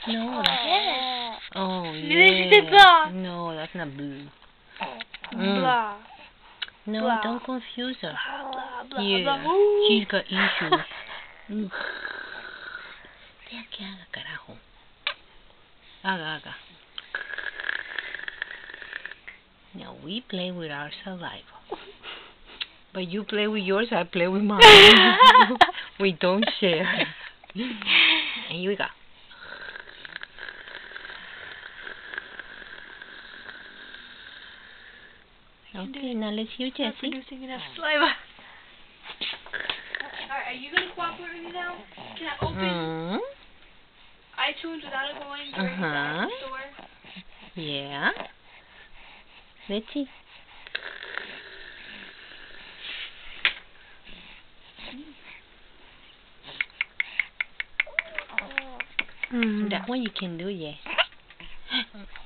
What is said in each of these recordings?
No. Yes. Oh, She said yeah. blah. No, that's not blue. Blah. No, Blah. don't confuse her. Blah, blah, Yeah, blah. she's got issues. Deja que haga, carajo. Haga. Now we play with our saliva. But you play with yours, I play with mine. We don't share. And here we go. Okay, now let's hear Jessie. Producing enough saliva. Alright, are you going to cooperate with me now? Can I open iTunes without it going directly to the store? Yeah. Let's see. That one you can do, yeah.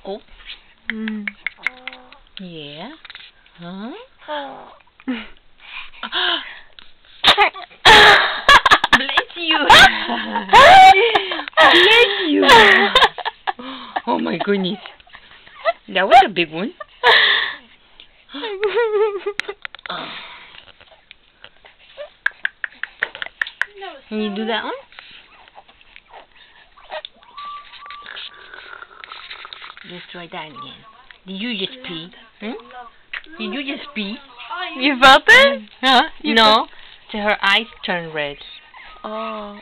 Oh. Yeah. Huh? Bless you. Bless you. Oh my goodness. That was a big one. Can you do that one? Let's try that again. Did you just pee? Did you just pee? You felt it? Huh? No. Her eyes turn red. Oh.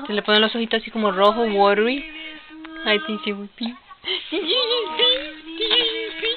Se le ponen los ojitos así como rojo, watery. I think she would pee. Did you just pee? Did you just pee?